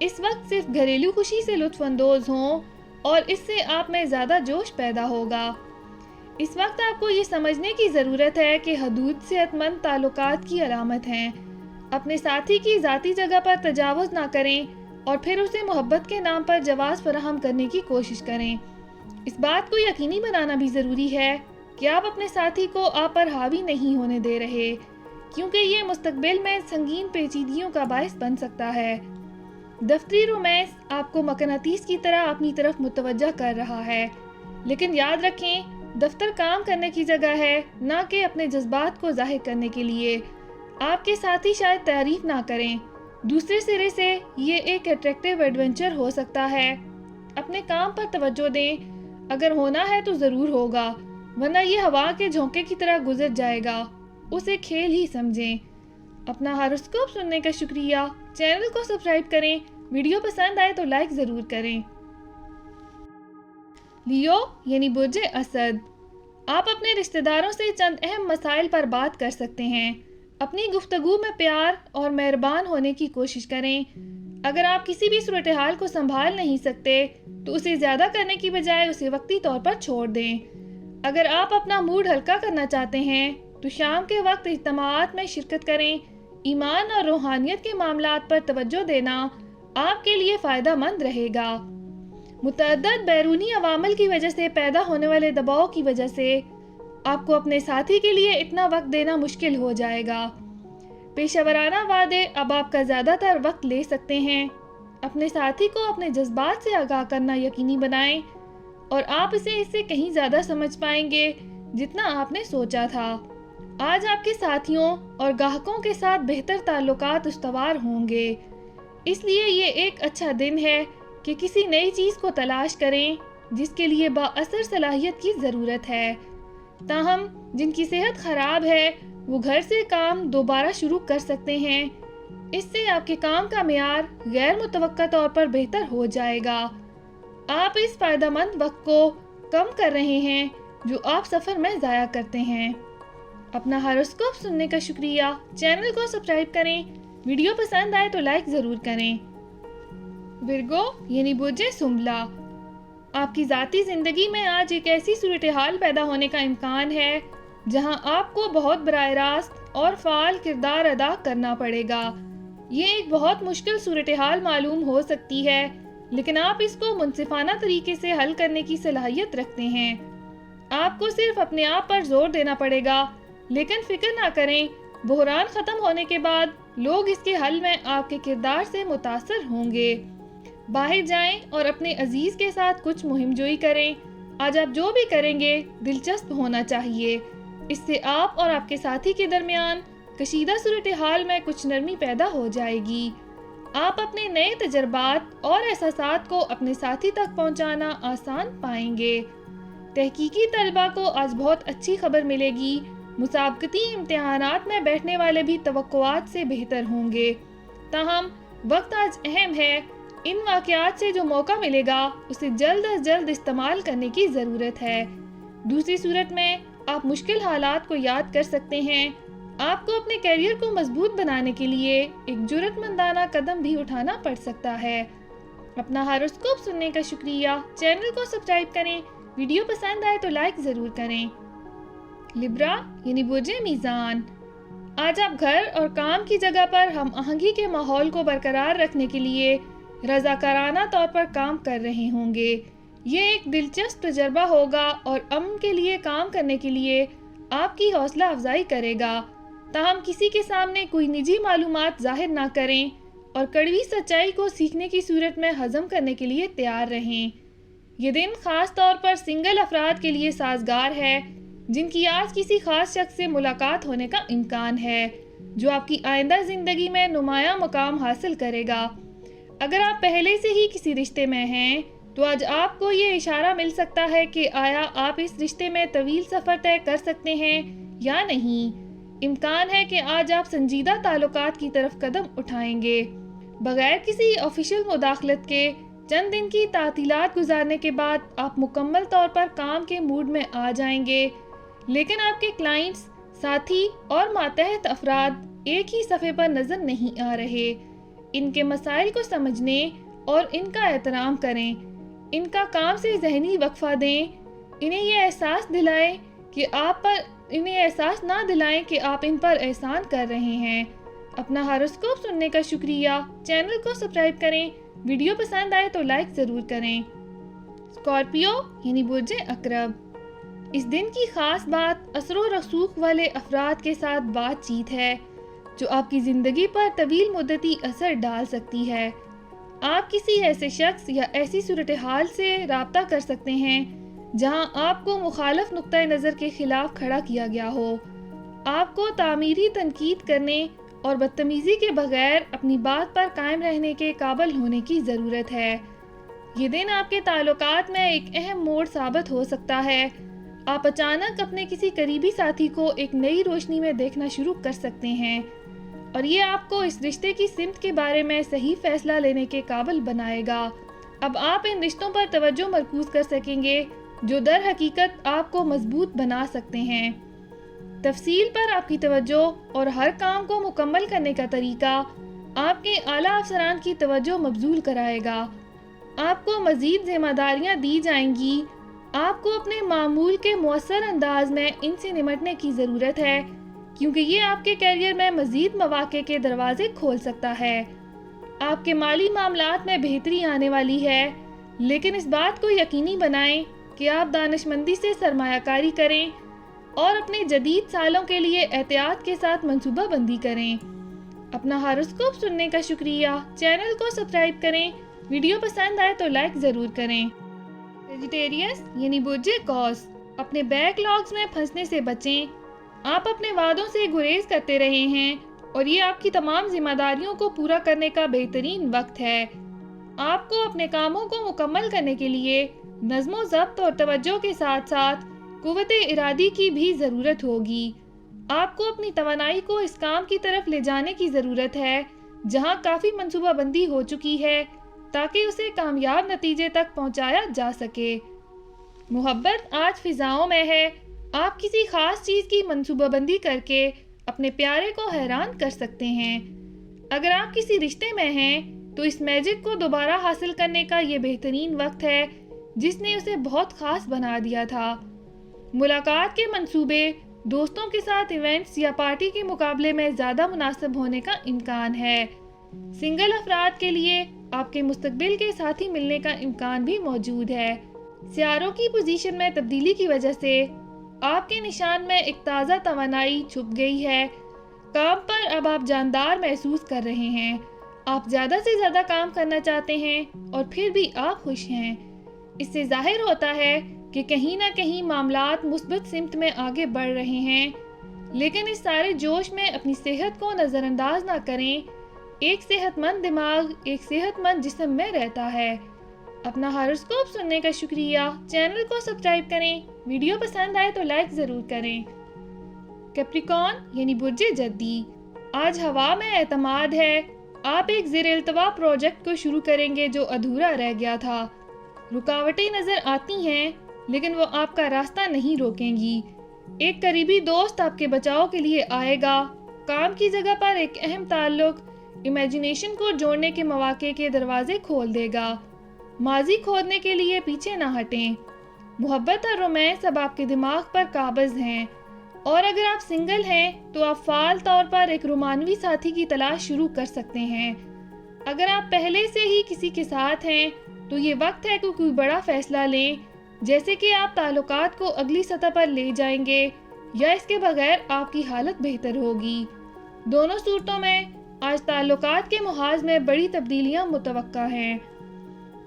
اس وقت صرف گھریلو خوشی سے لطف اندوز ہوں اور اس سے آپ میں زیادہ جوش پیدا ہوگا۔ اس وقت آپ کو یہ سمجھنے کی ضرورت ہے کہ حدود صحت مند تعلقات کی علامت ہیں۔ اپنے ساتھی کی ذاتی جگہ پر تجاوز نہ کریں اور پھر اسے محبت کے نام پر جواز فراہم کرنے کی کوشش کریں۔ اس بات کو یقینی بنانا بھی ضروری ہے کہ آپ اپنے ساتھی کو آپ پر حاوی نہیں ہونے دے رہے، کیونکہ یہ مستقبل میں سنگین پیچیدگیوں کا باعث بن سکتا ہے۔ دفتری رومانس آپ کو مقناطیس کی طرح اپنی طرف متوجہ کر رہا ہے، لیکن یاد رکھیں دفتر کام کرنے کی جگہ ہے، نہ کہ اپنے جذبات کو ظاہر کرنے کے لیے۔ آپ کے ساتھی شاید تعریف نہ کریں، دوسرے سرے سے یہ ایک اٹریکٹیو ایڈونچر ہو سکتا ہے۔ اپنے کام پر توجہ دیں، اگر ہونا ہے تو ضرور ہوگا، ورنہ یہ ہوا کے جھونکے کی طرح گزر جائے گا۔ اسے کھیل ہی سمجھیں۔ اپنا ہاروسکوپ سننے کا شکریہ۔ چینل کو سبسکرائب کریں، ویڈیو پسند آئے تو لائک ضرور کریں۔ لیو یعنی برج اسد، آپ اپنے رشتہ داروں سے چند اہم مسائل پر بات کر سکتے ہیں۔ اپنی گفتگو میں پیار اور مہربان ہونے کی کوشش کریں۔ اگر آپ کسی بھی صورتحال کو سنبھال نہیں سکتے تو اسے زیادہ کرنے کی بجائے اسے وقتی طور پر چھوڑ دیں۔ اگر آپ اپنا موڈ ہلکا کرنا چاہتے ہیں تو شام کے وقت اجتماعات میں شرکت کریں۔ ایمان اور روحانیت کے معاملات پر توجہ دینا آپ کے لیے فائدہ مند رہے گا۔ متعدد بیرونی عوامل کی وجہ سے پیدا ہونے والے دباؤ کی وجہ سے آپ کو اپنے ساتھی کے لیے اتنا وقت دینا مشکل ہو جائے گا۔ پیشہ ورانہ وعدے اب آپ کا زیادہ تر وقت لے سکتے ہیں۔ اپنے ساتھی کو اپنے جذبات سے آگاہ کرنا یقینی بنائیں اور آپ اسے اس سے کہیں زیادہ سمجھ پائیں گے جتنا آپ نے سوچا تھا۔ آج آپ کے ساتھیوں اور گاہکوں کے ساتھ بہتر تعلقات استوار ہوں گے، اس لیے یہ ایک اچھا دن ہے کہ کسی نئی چیز کو تلاش کریں جس کے لیے بااثر صلاحیت کی ضرورت ہے۔ تاہم جن کی صحت خراب ہے وہ گھر سے کام دوبارہ شروع کر سکتے ہیں۔ اس سے آپ کے کام کا معیار غیر متوقع طور پر بہتر ہو جائے گا۔ آپ اس فائدہ مند وقت کو کم کر رہے ہیں جو آپ سفر میں ضائع کرتے ہیں۔ اپنا ہاروسکوپ سننے کا شکریہ۔ چینل کو سبسکرائب کریں، ویڈیو پسند آئے تو لائک ضرور کریں۔ ورگو یعنی برج سنبلا، آپ کی ذاتی زندگی میں آج ایک ایسی صورتحال پیدا ہونے کا امکان ہے جہاں آپ کو بہت براہ راست اور فعال کردار ادا کرنا پڑے گا۔ یہ ایک بہت مشکل صورتحال معلوم ہو سکتی ہے، لیکن آپ اس کو منصفانہ طریقے سے حل کرنے کی صلاحیت رکھتے ہیں۔ آپ کو صرف اپنے آپ پر زور دینا پڑے گا، لیکن فکر نہ کریں، بحران ختم ہونے کے بعد لوگ اس کے حل میں آپ کے کردار سے متاثر ہوں گے۔ باہر جائیں اور اپنے عزیز کے ساتھ کچھ مہم جوئی کریں۔ آج آپ جو بھی کریں گے دلچسپ ہونا چاہیے، اس سے آپ اور آپ کے ساتھی کے درمیان کشیدہ صورتحال میں کچھ نرمی پیدا ہو جائے گی۔ آپ اپنے نئے تجربات اور احساسات کو اپنے ساتھی تک پہنچانا آسان پائیں گے۔ تحقیقی طلبہ کو آج بہت اچھی خبر ملے گی۔ مسابقتی امتحانات میں بیٹھنے والے بھی توقعات سے بہتر ہوں گے۔ تاہم وقت آج اہم ہے۔ ان واقعات سے جو موقع ملے گا اسے جلد از جلد استعمال کرنے کی ضرورت ہے۔ دوسری صورت میں آپ مشکل حالات کو یاد کر سکتے ہیں۔ آپ کو اپنے کیریئر کو مضبوط بنانے کے لیے ایک جرأت مندانہ قدم بھی اٹھانا پڑ سکتا ہے۔ اپنا ہاروسکوپ سننے کا شکریہ۔ چینل کو سبسکرائب کریں، ویڈیو پسند آئے تو لائک ضرور کریں۔ لبرا یعنی برج میزان، آج آپ گھر اور کام کی جگہ پر ہم آہنگی کے ماحول کو برقرار رکھنے کے لیے رضاکارانہ طور پر کام کر رہے ہوں گے۔ یہ ایک دلچسپ تجربہ ہوگا اور امن کے لیے کام کرنے کے لیے آپ کی حوصلہ افزائی کرے گا۔ تاہم کسی کے سامنے کوئی نجی معلومات ظاہر نہ کریں اور کڑوی سچائی کو سیکھنے کی صورت میں ہضم کرنے کے لیے تیار رہیں۔ یہ دن خاص طور پر سنگل افراد کے لیے سازگار ہے جن کی آج کسی خاص شخص سے ملاقات ہونے کا امکان ہے جو آپ کی آئندہ زندگی میں نمایاں مقام حاصل کرے گا۔ اگر آپ پہلے سے ہی کسی رشتے میں ہیں تو آج آپ کو یہ اشارہ مل سکتا ہے کہ آیا آپ اس رشتے میں طویل سفر طے کر سکتے ہیں یا نہیں۔ امکان ہے کہ آج آپ سنجیدہ تعلقات کی طرف قدم اٹھائیں گے۔ بغیر کسی آفیشل مداخلت کے چند دن کی تعطیلات گزارنے کے بعد آپ مکمل طور پر کام کے موڈ میں آ جائیں گے، لیکن آپ کے کلائنٹس، ساتھی اور ماتحت افراد ایک ہی صفحے پر نظر نہیں آ رہے۔ ان کے مسائل کو سمجھنے اور ان کا احترام کریں، ان کا کام سے ذہنی وقفہ دیں، انہیں احساس نہ دلائیں کہ آپ ان پر احسان کر رہے ہیں۔ اپنا ہاروسکوپ سننے کا شکریہ، چینل کو سبسکرائب کریں، ویڈیو پسند آئے تو لائک ضرور کریں۔ اسکارپیو یعنی برج عقرب، اس دن کی خاص بات اثر و رسوخ والے افراد کے ساتھ بات چیت ہے جو آپ کی زندگی پر طویل مدتی اثر ڈال سکتی ہے۔ آپ کسی ایسے شخص یا ایسی صورتحال سے رابطہ کر سکتے ہیں جہاں آپ کو مخالف نقطہ نظر کے خلاف کھڑا کیا گیا ہو۔ آپ کو تعمیری تنقید کرنے اور بدتمیزی کے بغیر اپنی بات پر قائم رہنے کے قابل ہونے کی ضرورت ہے۔ یہ دن آپ کے تعلقات میں ایک اہم موڑ ثابت ہو سکتا ہے۔ آپ اچانک اپنے کسی قریبی ساتھی کو ایک نئی روشنی میں دیکھنا شروع کر سکتے ہیں اور یہ آپ کو اس رشتے کی سمت کے بارے میں صحیح فیصلہ لینے کے قابل بنائے گا۔ اب آپ ان رشتوں پر توجہ مرکوز کر سکیں گے جو در حقیقت آپ کو مضبوط بنا سکتے ہیں۔ تفصیل پر آپ کی توجہ اور ہر کام کو مکمل کرنے کا طریقہ آپ کے اعلیٰ افسران کی توجہ مبذول کرائے گا۔ آپ کو مزید ذمہ داریاں دی جائیں گی۔ آپ کو اپنے معمول کے مؤثر انداز میں ان سے نمٹنے کی ضرورت ہے کیونکہ یہ آپ کے کیریئر میں مزید مواقع کے دروازے کھول سکتا ہے۔ آپ کے مالی معاملات میں بہتری آنے والی ہے، لیکن اس بات کو یقینی بنائیں کہ آپ دانشمندی سے سرمایہ کاری کریں اور اپنے جدید سالوں کے لیے احتیاط کے ساتھ منصوبہ بندی کریں۔ اپنا ہاروسکوپ سننے کا شکریہ، چینل کو سبسکرائب کریں، ویڈیو پسند آئے تو لائک ضرور کریں۔ سیجیٹیریس یعنی برج قوس، اپنے بیک لاگز میں پھنسنے سے بچیں۔ آپ اپنے وعدوں سے گریز کرتے رہے ہیں اور یہ آپ کی تمام ذمہ داریوں کو پورا کرنے کا بہترین وقت ہے۔ آپ کو اپنے کاموں کو مکمل کرنے کے لیے نظم و ضبط اور توجہ کے ساتھ ساتھ قوت ارادی کی بھی ضرورت ہوگی۔ آپ کو اپنی توانائی کو اس کام کی طرف لے جانے کی ضرورت ہے جہاں کافی منصوبہ بندی ہو چکی ہے تاکہ اسے کامیاب نتیجے تک پہنچایا جا سکے۔ محبت آج فضاؤں میں ہے۔ آپ کسی خاص چیز کی منصوبہ بندی کر کے اپنے پیارے کو حیران کر سکتے ہیں۔ اگر آپ کسی رشتے میں ہیں تو اس میجک کو دوبارہ حاصل کرنے کا یہ بہترین وقت ہے جس نے اسے بہت خاص بنا دیا تھا۔ ملاقات کے منصوبے دوستوں کے ساتھ ایونٹس یا پارٹی کے مقابلے میں زیادہ مناسب ہونے کا امکان ہے۔ سنگل افراد کے لیے آپ کے مستقبل کے ساتھی ملنے کا امکان بھی موجود ہے۔ سیاروں کی پوزیشن میں تبدیلی کی وجہ سے آپ کے نشان میں ایک تازہ توانائی چھپ گئی ہے۔ کام پر اب آپ جاندار محسوس کر رہے ہیں۔ آپ زیادہ سے زیادہ کام کرنا چاہتے ہیں اور پھر بھی آپ خوش ہیں۔ اس سے ظاہر ہوتا ہے کہ کہیں نہ کہیں معاملات مثبت سمت میں آگے بڑھ رہے ہیں، لیکن اس سارے جوش میں اپنی صحت کو نظر انداز نہ کریں۔ ایک صحت مند دماغ ایک صحت مند جسم میں رہتا ہے۔ اپنا ہاروسکوپ سننے کا شکریہ، چینل کو سبسکرائب کریں، ویڈیو پسند آئے تو لائک ضرور کریں۔ کیپریکارن یعنی برج جدی، آج ہوا میں اعتماد ہے۔ آپ ایک زیر التوا پروجیکٹ کو شروع کریں گے جو ادھورا رہ گیا تھا۔ رکاوٹیں نظر آتی ہیں لیکن وہ آپ کا راستہ نہیں روکیں گی۔ ایک قریبی دوست آپ کے بچاؤ کے لیے آئے گا۔ کام کی جگہ پر ایک اہم تعلق امیجینیشن کو جوڑنے کے مواقع کے دروازے کھول دے گا۔ ماضی کھودنے کے لیے پیچھے نہ ہٹیں۔ محبت اور رومانس اب آپ کے دماغ پر قابض ہیں، اور اگر آپ سنگل ہیں تو آپ فعال طور پر ایک رومانوی ساتھی کی تلاش شروع کر سکتے ہیں۔ اگر آپ پہلے سے ہی کسی کے ساتھ ہیں تو یہ وقت ہے کہ کوئی بڑا فیصلہ لیں، جیسے کہ آپ تعلقات کو اگلی سطح پر لے جائیں گے یا اس کے بغیر آپ کی حالت بہتر ہوگی۔ دونوں صورتوں میں آج تعلقات کے محاذ میں بڑی تبدیلیاں متوقع ہیں۔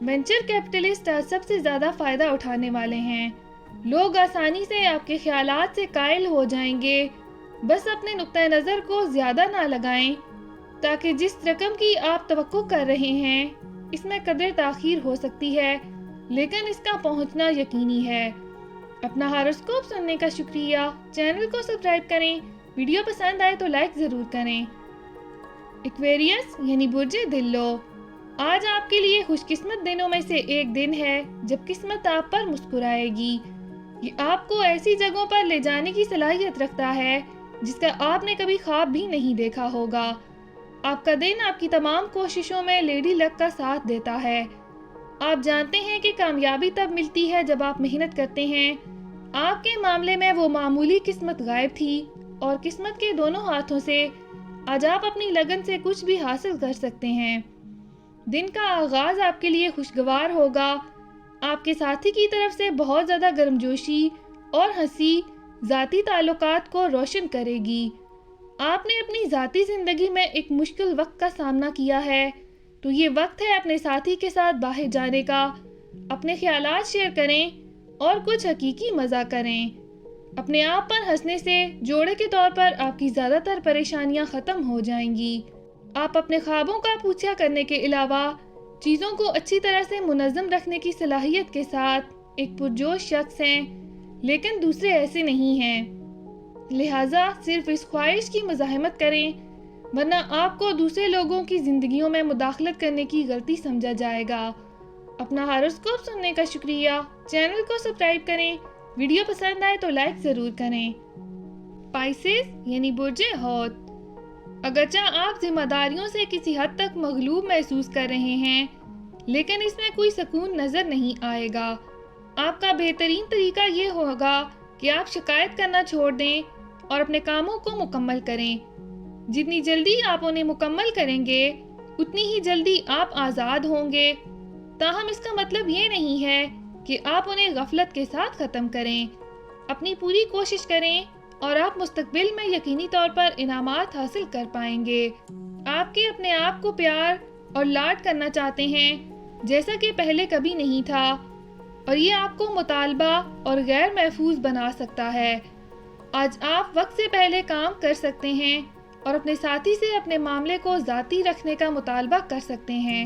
وینچر کیپٹلسٹ آج سب سے زیادہ فائدہ اٹھانے والے ہیں۔ لوگ آسانی سے آپ کے خیالات سے قائل ہو جائیں گے۔ بس اپنے نقطہ نظر کو زیادہ نہ لگائیں تاکہ جس رقم کی آپ توقع کر رہے ہیں اس میں قدر تاخیر ہو سکتی ہے، لیکن اس کا پہنچنا یقینی ہے۔ اپنا ہاروسکوپ سننے کا شکریہ، چینل کو سبسکرائب کریں، ویڈیو پسند آئے تو لائک ضرور کریں۔ ایکویریس یعنی برج دلو، آج آپ کے لیے خوش قسمت دنوں میں سے ایک دن ہے جب قسمت آپ پر مسکرائے گی۔ یہ آپ کو ایسی جگہوں پر لے جانے کی صلاحیت رکھتا ہے جس کا آپ نے کبھی خواب بھی نہیں دیکھا ہوگا۔ آپ کا دن آپ کی تمام کوششوں میں لیڈی لک کا ساتھ دیتا ہے۔ آپ جانتے ہیں کہ کامیابی تب ملتی ہے جب آپ محنت کرتے ہیں۔ آپ کے معاملے میں وہ معمولی قسمت غائب تھی اور قسمت کے دونوں ہاتھوں سے آج آپ اپنی لگن سے کچھ بھی حاصل کر سکتے ہیں۔ دن کا آغاز آپ کے لیے خوشگوار ہوگا۔ آپ کے ساتھی کی طرف سے بہت زیادہ گرمجوشی اور ہنسی ذاتی تعلقات کو روشن کرے گی۔ آپ نے اپنی ذاتی زندگی میں ایک مشکل وقت کا سامنا کیا ہے، تو یہ وقت ہے اپنے ساتھی کے ساتھ باہر جانے کا۔ اپنے خیالات شیئر کریں اور کچھ حقیقی مزہ کریں۔ اپنے آپ پر ہنسنے سے جوڑے کے طور پر آپ کی زیادہ تر پریشانیاں ختم ہو جائیں گی۔ آپ اپنے خوابوں کا پوچھا کرنے کے علاوہ چیزوں کو اچھی طرح سے منظم رکھنے کی صلاحیت کے ساتھ ایک پرجوش شخص ہیں، لیکن دوسرے ایسے نہیں ہیں۔ لہٰذا صرف اس خواہش کی مزاحمت کریں، ورنہ آپ کو دوسرے لوگوں کی زندگیوں میں مداخلت کرنے کی غلطی سمجھا جائے گا۔ اپنا ہاروسکوپ سننے کا شکریہ۔ چینل کو سبسکرائب کریں۔ ویڈیو پسند آئے تو لائک ضرور کریں۔ پائسز یعنی برج حوت، اگرچہ آپ ذمہ داریوں سے کسی حد تک مغلوب محسوس کر رہے ہیں، لیکن اس میں کوئی سکون نظر نہیں آئے گا۔ آپ کا بہترین طریقہ یہ ہوگا کہ آپ شکایت کرنا چھوڑ دیں اور اپنے کاموں کو مکمل کریں۔ جتنی جلدی آپ انہیں مکمل کریں گے، اتنی ہی جلدی آپ آزاد ہوں گے۔ تاہم اس کا مطلب یہ نہیں ہے کہ آپ انہیں غفلت کے ساتھ ختم کریں۔ اپنی پوری کوشش کریں اور آپ مستقبل میں یقینی طور پر انعامات حاصل کر پائیں گے۔ آپ کے اپنے آپ کو پیار اور لاڈ کرنا چاہتے ہیں جیسا کہ پہلے کبھی نہیں تھا، اور یہ آپ کو مطالبہ اور غیر محفوظ بنا سکتا ہے۔ آج آپ وقت سے پہلے کام کر سکتے ہیں اور اپنے ساتھی سے اپنے معاملے کو ذاتی رکھنے کا مطالبہ کر سکتے ہیں،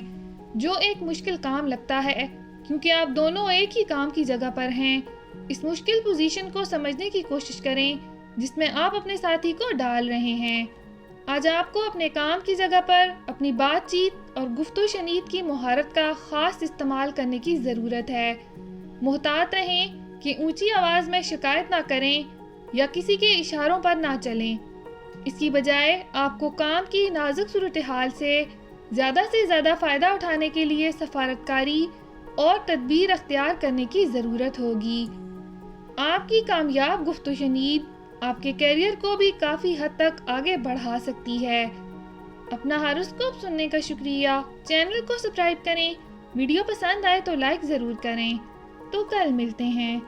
جو ایک مشکل کام لگتا ہے کیونکہ آپ دونوں ایک ہی کام کی جگہ پر ہیں۔ اس مشکل پوزیشن کو سمجھنے کی کوشش کریں جس میں آپ اپنے ساتھی کو ڈال رہے ہیں۔ آج آپ کو اپنے کام کی جگہ پر اپنی بات چیت اور گفت و شنید کی مہارت کا خاص استعمال کرنے کی ضرورت ہے۔ محتاط رہیں کہ اونچی آواز میں شکایت نہ کریں یا کسی کے اشاروں پر نہ چلیں۔ اس کی بجائے آپ کو کام کی نازک صورتحال سے زیادہ فائدہ اٹھانے کے لیے سفارتکاری اور تدبیر اختیار کرنے کی ضرورت ہوگی۔ آپ کی کامیاب گفت و شنید آپ کے کیریئر کو بھی کافی حد تک آگے بڑھا سکتی ہے۔ اپنا ہاروسکوپ سننے کا شکریہ۔ چینل کو سبسکرائب کریں۔ ویڈیو پسند آئے تو لائک ضرور کریں۔ تو کل ملتے ہیں۔